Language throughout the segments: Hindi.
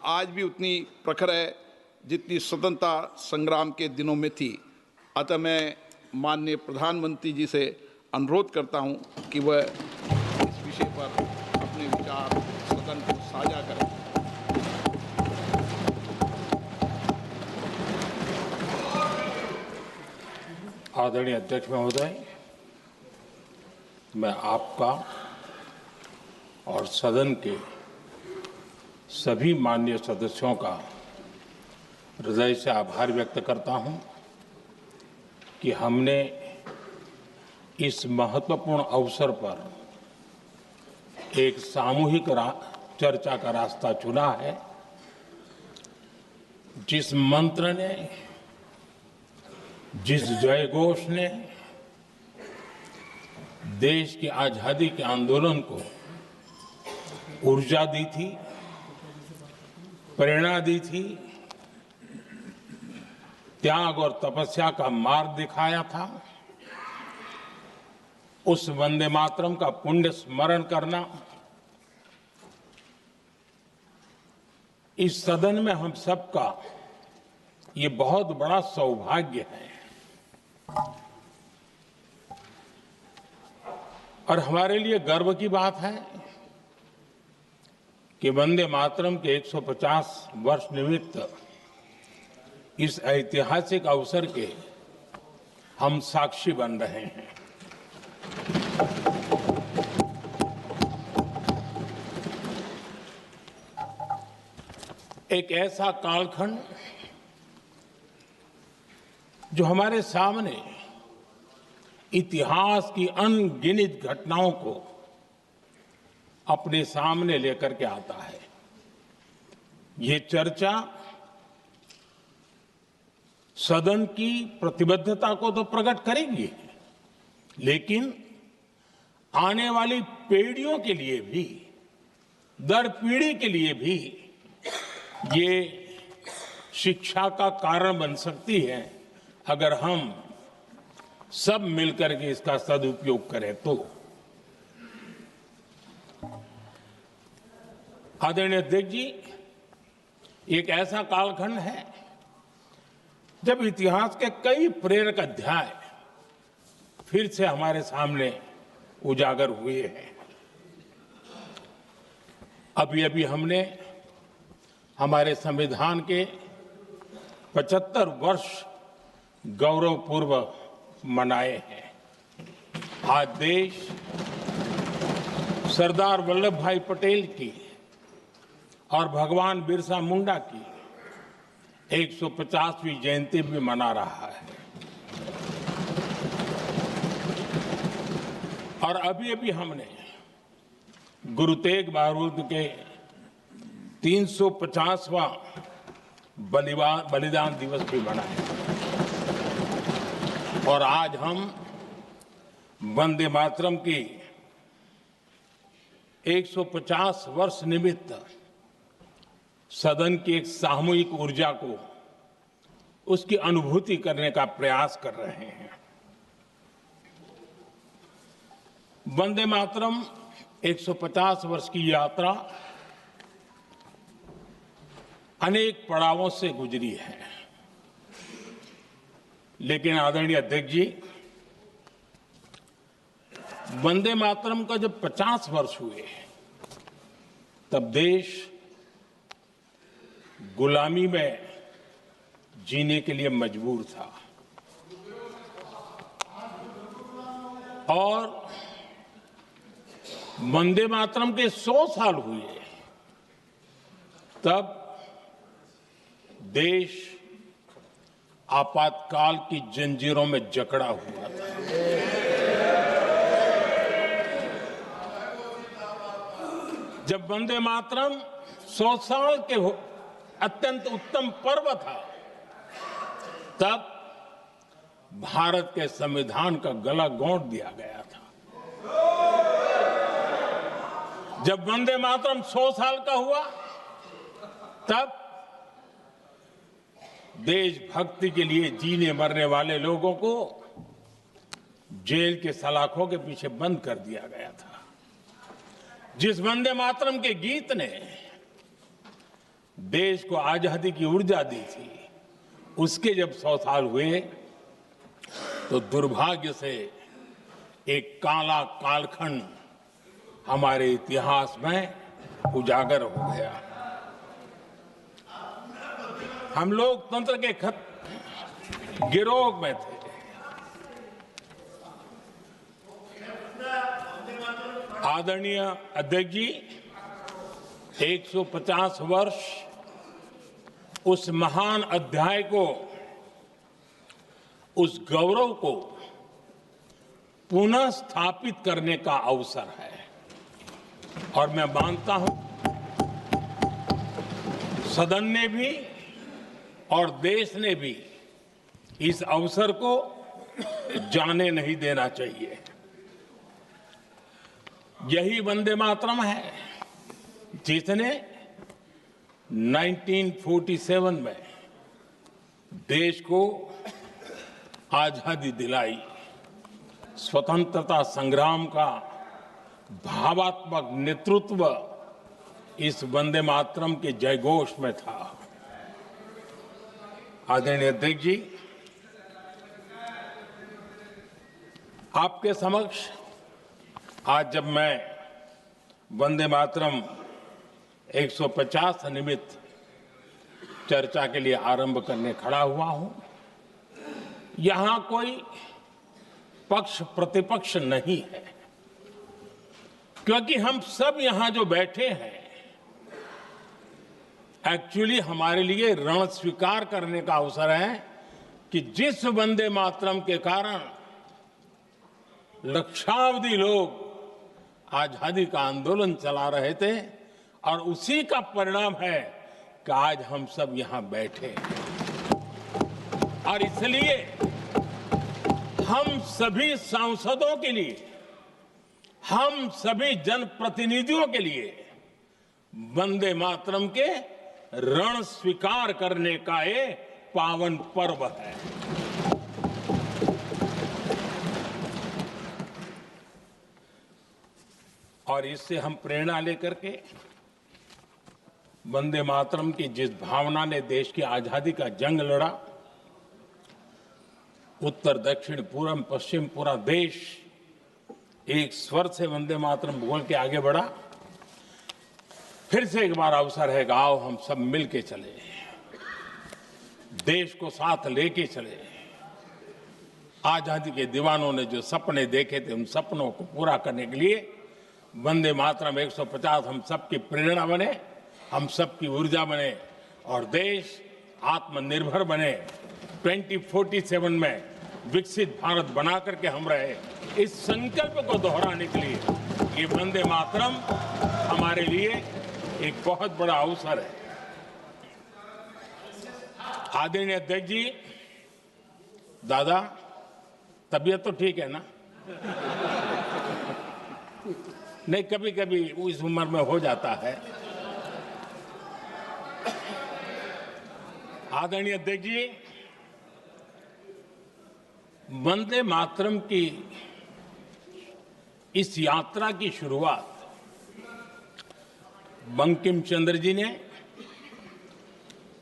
आज भी उतनी प्रखर है जितनी स्वतंत्रता संग्राम के दिनों में थी। अतः मैं माननीय प्रधानमंत्री जी से अनुरोध करता हूं कि वह इस विषय पर अपने विचार सदन को साझा करें। आदरणीय अध्यक्ष महोदय, मैं आपका और सदन के सभी माननीय सदस्यों का हृदय से आभार व्यक्त करता हूं कि हमने इस महत्वपूर्ण अवसर पर एक सामूहिक चर्चा का रास्ता चुना है, जिस मंत्र ने, जिस जयघोष ने देश की आजादी के आंदोलन को ऊर्जा दी थी, प्रेरणा दी थी, त्याग और तपस्या का मार्ग दिखाया था, उस वंदे मातरम का पुण्य स्मरण करना इस सदन में हम सबका ये बहुत बड़ा सौभाग्य है। और हमारे लिए गर्व की बात है कि वंदे मातरम के 150 वर्ष निमित्त इस ऐतिहासिक अवसर के हम साक्षी बन रहे हैं। एक ऐसा कालखंड जो हमारे सामने इतिहास की अनगिनत घटनाओं को अपने सामने लेकर के आता है। ये चर्चा सदन की प्रतिबद्धता को तो प्रकट करेगी, लेकिन आने वाली पीढ़ियों के लिए भी, दर पीढ़ी के लिए भी ये शिक्षा का कारण बन सकती है, अगर हम सब मिलकर के इसका सदुपयोग करें तो। आदरणीय अध्यक्ष जी, एक ऐसा कालखंड है जब इतिहास के कई प्रेरक अध्याय फिर से हमारे सामने उजागर हुए हैं। अभी अभी हमने हमारे संविधान के 75 वर्ष गौरवपूर्व मनाए हैं। आज देश सरदार वल्लभ भाई पटेल की और भगवान बिरसा मुंडा की 150वीं जयंती भी मना रहा है। और अभी अभी हमने गुरु तेग बहादुर के 350वां बलिदान दिवस भी मनाया। और आज हम वंदे मातरम की 150 वर्ष निमित्त सदन की एक सामूहिक ऊर्जा को, उसकी अनुभूति करने का प्रयास कर रहे हैं। वंदे मातरम 150 वर्ष की यात्रा अनेक पड़ावों से गुजरी है, लेकिन आदरणीय अध्यक्ष जी, वंदे मातरम का जब 50 वर्ष हुए तब देश गुलामी में जीने के लिए मजबूर था। और वंदे मातरम के 100 साल हुए तब देश आपातकाल की जंजीरों में जकड़ा हुआ था। जब वंदे मातरम 100 साल के अत्यंत उत्तम पर्व था, तब भारत के संविधान का गला घोंट दिया गया था। जब वंदे मातरम 100 साल का हुआ, तब देशभक्ति के लिए जीने मरने वाले लोगों को जेल के सलाखों के पीछे बंद कर दिया गया था। जिस वंदे मातरम के गीत ने देश को आजादी की ऊर्जा दी थी, उसके जब 100 साल हुए तो दुर्भाग्य से एक काला कालखंड हमारे इतिहास में उजागर हो गया। हम लोकतंत्र के गिरोह में थे। आदरणीय अध्यक्ष जी, 150 वर्ष उस महान अध्याय को, उस गौरव को पुनः स्थापित करने का अवसर है और मैं मानता हूं सदन ने भी और देश ने भी इस अवसर को जाने नहीं देना चाहिए। यही वंदे मातरम है जिसने 1947 में देश को आजादी दिलाई। स्वतंत्रता संग्राम का भावात्मक नेतृत्व इस वंदे मातरम के जयघोष में था। आदरणीय अध्यक्ष जी, आपके समक्ष आज जब मैं वंदे मातरम 150 निमित्त चर्चा के लिए आरंभ करने खड़ा हुआ हूं, यहां कोई पक्ष प्रतिपक्ष नहीं है, क्योंकि हम सब यहां जो बैठे हैं एक्चुअली हमारे लिए रण स्वीकार करने का अवसर है कि जिस वंदे मातरम के कारण लक्षावधि लोग आजादी का आंदोलन चला रहे थे और उसी का परिणाम है कि आज हम सब यहां बैठे हैं। और इसलिए हम सभी सांसदों के लिए, हम सभी जनप्रतिनिधियों के लिए वंदे मातरम के रण स्वीकार करने का ये पावन पर्व है। और इससे हम प्रेरणा लेकर के वंदे मातरम की जिस भावना ने देश की आजादी का जंग लड़ा, उत्तर दक्षिण पूर्व पश्चिम पूरा देश एक स्वर से वंदे मातरम बोल के आगे बढ़ा। फिर से एक बार अवसर है, आओ हम सब मिल के चले, देश को साथ लेके चले। आजादी के दीवानों ने जो सपने देखे थे, उन सपनों को पूरा करने के लिए वंदे मातरम 150 हम सबकी प्रेरणा बने, हम सबकी ऊर्जा बने और देश आत्मनिर्भर बने। 2047 में विकसित भारत बना करके हम रहे, इस संकल्प को दोहराने के लिए ये वंदे मातरम हमारे लिए एक बहुत बड़ा अवसर है। आदरणीय अध्यक्ष जी, दादा तबीयत तो ठीक है ना? नहीं, कभी कभी इस उम्र में हो जाता है। आदरणीय अध्यक्ष जी, वंदे मातरम की इस यात्रा की शुरुआत बंकिम चंद्र जी ने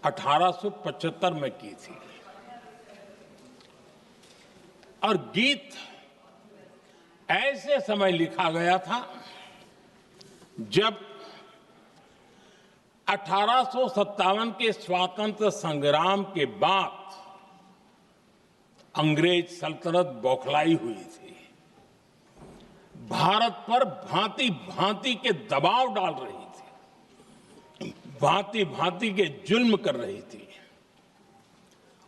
1875 में की थी और गीत ऐसे समय लिखा गया था जब 1857 के स्वातंत्र संग्राम के बाद अंग्रेज सल्तनत बौखलाई हुई थी, भारत पर भांति भांति के दबाव डाल रही थी, भांति भांति के जुल्म कर रही थी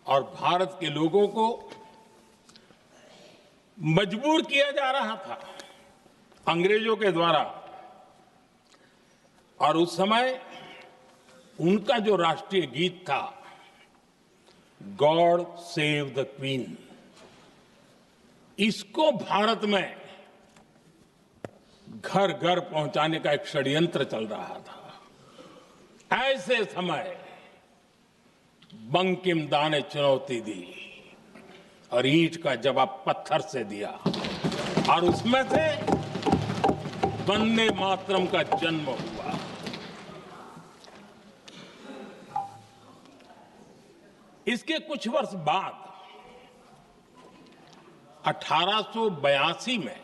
और भारत के लोगों को मजबूर किया जा रहा था अंग्रेजों के द्वारा। और उस समय उनका जो राष्ट्रीय गीत था, गॉड सेव द क्वीन, इसको भारत में घर घर पहुंचाने का एक षड्यंत्र चल रहा था। ऐसे समय बंकिम दा ने चुनौती दी और ईंट का जवाब पत्थर से दिया और उसमें से वंदे मातरम का जन्म हुआ। इसके कुछ वर्ष बाद 1882 में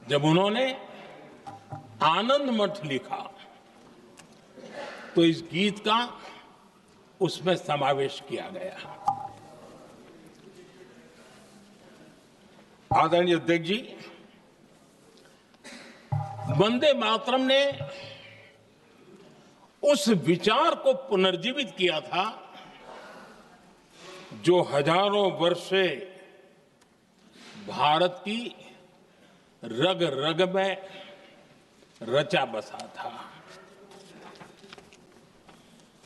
जब उन्होंने आनंद मठ लिखा तो इस गीत का उसमें समावेश किया गया। आदरणीय अध्यक्ष जी, वंदे मातरम ने उस विचार को पुनर्जीवित किया था जो हजारों वर्ष से भारत की रग रग में रचा बसा था।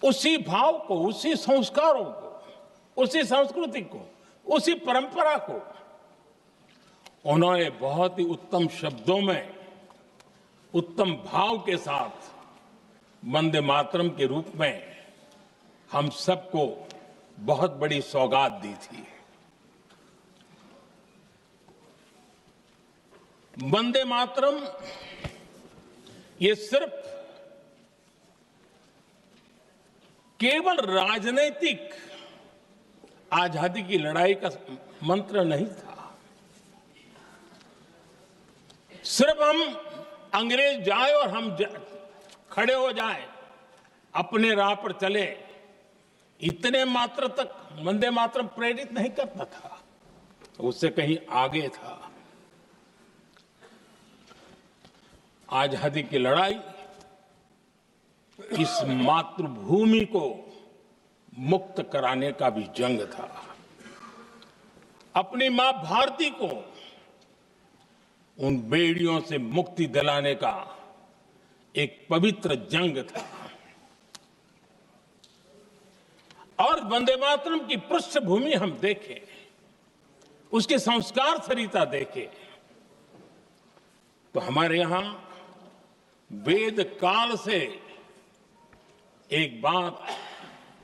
उसी भाव को, उसी संस्कारों को, उसी संस्कृति को, उसी परंपरा को उन्होंने बहुत ही उत्तम शब्दों में, उत्तम भाव के साथ वंदे मातरम के रूप में हम सबको बहुत बड़ी सौगात दी थी। वंदे मातरम ये सिर्फ केवल राजनीतिक आजादी की लड़ाई का मंत्र नहीं था। सिर्फ हम अंग्रेज जाए और हम खड़े हो जाए, अपने राह पर चले, इतने मात्र तक वंदे मातरम प्रेरित नहीं करता था, उससे कहीं आगे था। आजादी की लड़ाई इस मातृभूमि को मुक्त कराने का भी जंग था। अपनी मां भारती को उन बेड़ियों से मुक्ति दिलाने का एक पवित्र जंग था। और वंदे मातरम की पृष्ठभूमि हम देखें, उसके संस्कार सरिता देखें, तो हमारे यहां वेद काल से एक बात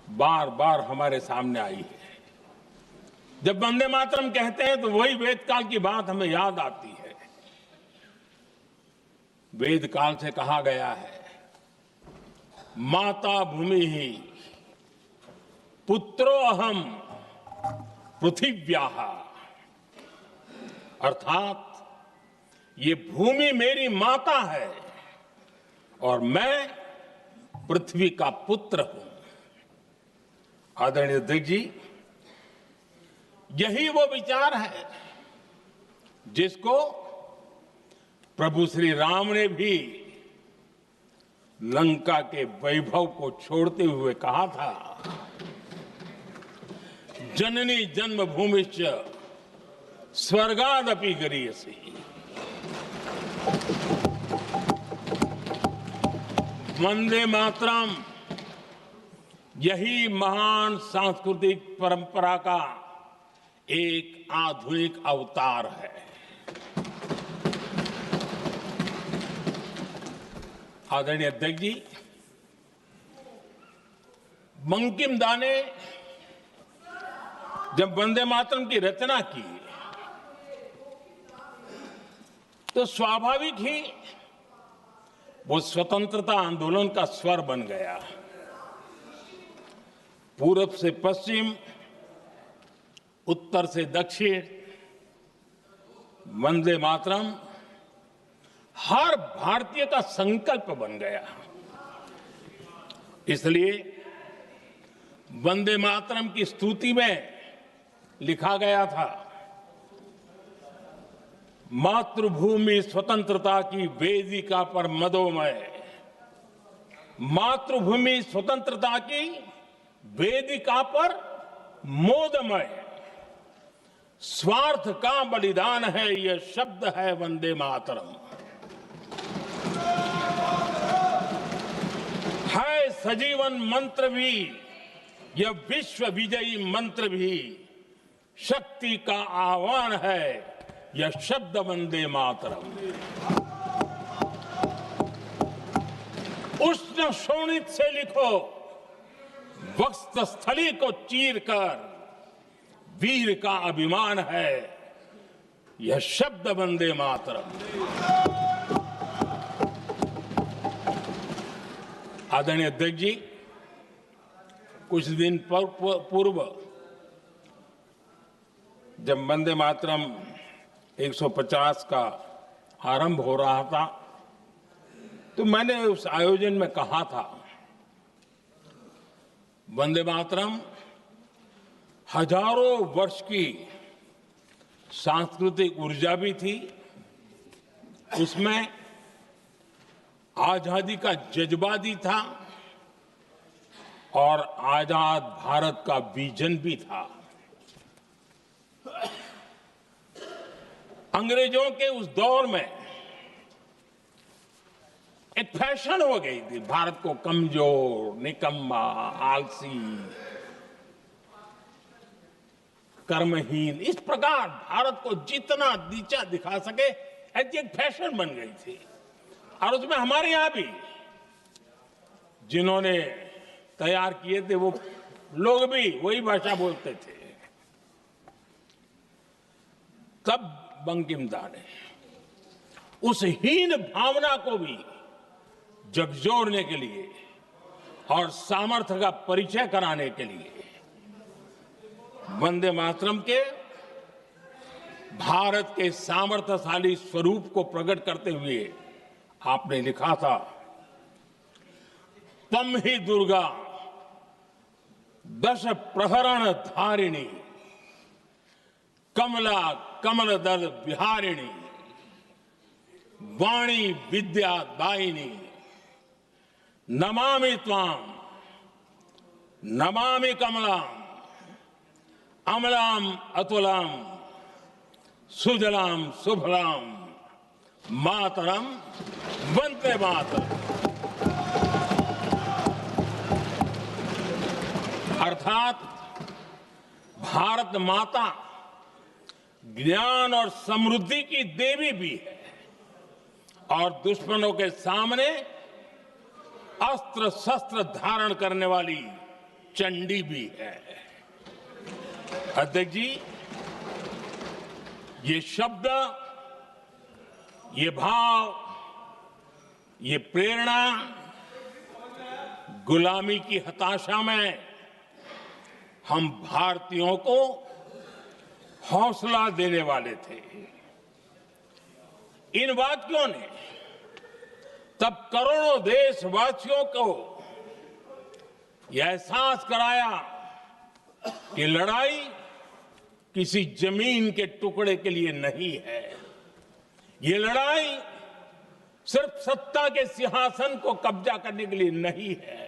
बार बार हमारे सामने आई है। जब वंदे मातरम कहते हैं तो वही वेद काल की बात हमें याद आती है। वेद काल से कहा गया है, माता भूमि ही पुत्रो अहम पृथिव्याः, अर्थात ये भूमि मेरी माता है और मैं पृथ्वी का पुत्र हूं। आदरणीय अध्यक्ष जी, यही वो विचार है जिसको प्रभु श्री राम ने भी लंका के वैभव को छोड़ते हुए कहा था, जननी जन्मभूमिश्च स्वर्गादपि गरीयसी। वंदे मातरम यही महान सांस्कृतिक परंपरा का एक आधुनिक अवतार है। आदरणीय अध्यक्ष जी, बंकिम दा ने जब वंदे मातरम की रचना की तो स्वाभाविक ही वो स्वतंत्रता आंदोलन का स्वर बन गया। पूरब से पश्चिम, उत्तर से दक्षिण, वंदे मातरम हर भारतीय का संकल्प बन गया। इसलिए वंदे मातरम की स्तुति में लिखा गया था, मातृभूमि स्वतंत्रता की वेदिका पर मदोमय, मातृभूमि स्वतंत्रता की वेदिका पर मोदमय, स्वार्थ का बलिदान है यह शब्द है वंदे मातरम। है सजीवन मंत्र भी यह विश्व विजयी मंत्र भी, शक्ति का आह्वान है यह शब्द वंदे मातरम। उष्ण शोणित से लिखो, वक्षस्थली को चीरकर, वीर का अभिमान है यह शब्द वंदे मातरम। आदरणीय अध्यक्ष जी, कुछ दिन पूर्व जब वंदे मातरम 150 का आरंभ हो रहा था तो मैंने उस आयोजन में कहा था, वंदे मातरम हजारों वर्ष की सांस्कृतिक ऊर्जा भी थी, उसमें आजादी का जज्बा भी था और आजाद भारत का विजन भी था। अंग्रेजों के उस दौर में एक फैशन हो गई थी भारत को कमजोर, निकम्मा, आलसी, कर्महीन, इस प्रकार भारत को जितना नीचा दिखा सके ऐसी एक फैशन बन गई थी। और उसमें हमारे यहां भी जिन्होंने तैयार किए थे वो लोग भी वही भाषा बोलते थे। तब बंकिम दा ने उस हीन भावना को भी झकझोरने के लिए और सामर्थ्य का परिचय कराने के लिए वंदे मातरम के भारत के सामर्थ्यशाली स्वरूप को प्रकट करते हुए आपने लिखा था, तम ही दुर्गा दश प्रहरण धारिणी कमला कमल दल विहारिणी वाणी विद्या दायिनी नमामि त्वाम नमामि कमलाम अमलाम अतुलाम सुजलाम सुफलाम मातरम वंदे मातरम। अर्थात भारत माता ज्ञान और समृद्धि की देवी भी है और दुश्मनों के सामने अस्त्र शस्त्र धारण करने वाली चंडी भी है। अध्यक्ष जी, ये शब्द, ये भाव, ये प्रेरणा गुलामी की हताशा में हम भारतीयों को हौसला देने वाले थे। इन वाक्यों ने तब करोड़ों देशवासियों को यह एहसास कराया कि लड़ाई किसी जमीन के टुकड़े के लिए नहीं है, ये लड़ाई सिर्फ सत्ता के सिंहासन को कब्जा करने के लिए नहीं है,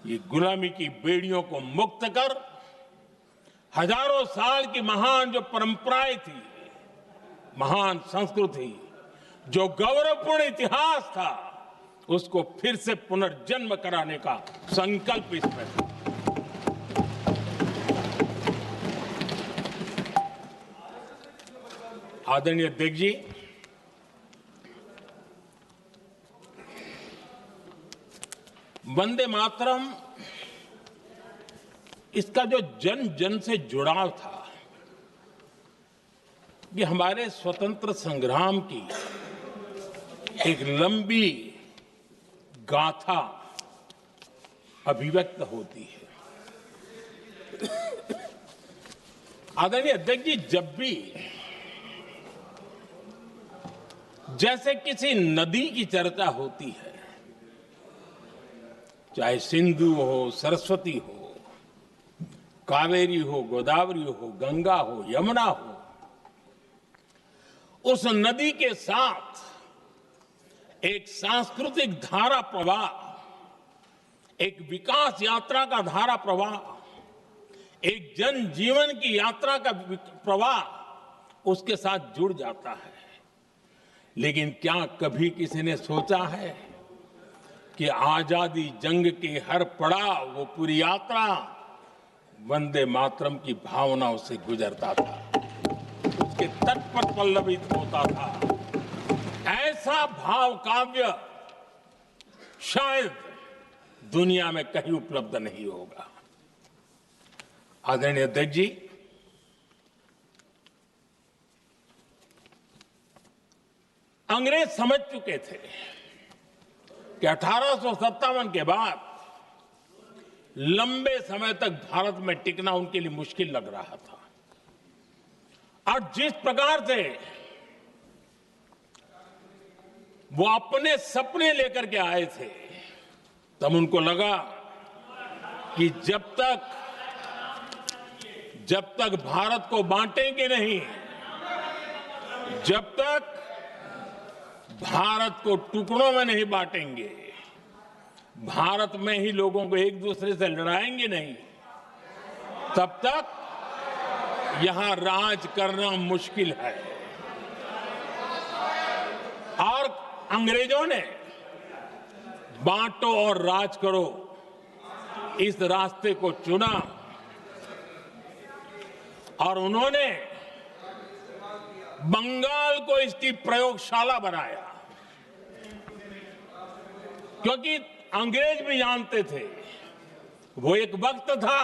ये गुलामी की बेड़ियों को मुक्त कर हजारों साल की महान जो परंपराएं थी, महान संस्कृति, जो गौरवपूर्ण इतिहास था, उसको फिर से पुनर्जन्म कराने का संकल्प इसमें था। आदरणीय अध्यक्ष जी, वंदे मातरम, इसका जो जन जन से जुड़ाव था, ये हमारे स्वतंत्र संग्राम की एक लंबी गाथा अभिव्यक्त होती है। आदरणीय अध्यक्ष जी, जब भी जैसे किसी नदी की चर्चा होती है, चाहे सिंधु हो, सरस्वती हो, कावेरी हो, गोदावरी हो, गंगा हो, यमुना हो, उस नदी के साथ एक सांस्कृतिक धारा प्रवाह, एक विकास यात्रा का धारा प्रवाह, एक जन जीवन की यात्रा का प्रवाह उसके साथ जुड़ जाता है। लेकिन क्या कभी किसी ने सोचा है कि आजादी जंग के हर पड़ाव, वो पूरी यात्रा वंदे मातरम की भावनाओं से गुजरता था, उसके तट पर पल्लवित होता था। ऐसा भाव काव्य शायद दुनिया में कहीं उपलब्ध नहीं होगा। आदरणीय अध्यक्ष जी, अंग्रेज समझ चुके थे कि 1857 के बाद लंबे समय तक भारत में टिकना उनके लिए मुश्किल लग रहा था। और जिस प्रकार से वो अपने सपने लेकर के आए थे, तब उनको लगा कि जब तक भारत को बांटेंगे नहीं, जब तक भारत को टुकड़ों में नहीं बांटेंगे, भारत में ही लोगों को एक दूसरे से लड़ाएंगे नहीं, तब तक यहां राज करना मुश्किल है। और अंग्रेजों ने बांटो और राज करो इस रास्ते को चुना और उन्होंने बंगाल को इसकी प्रयोगशाला बनाया, क्योंकि अंग्रेज भी जानते थे वो एक वक्त था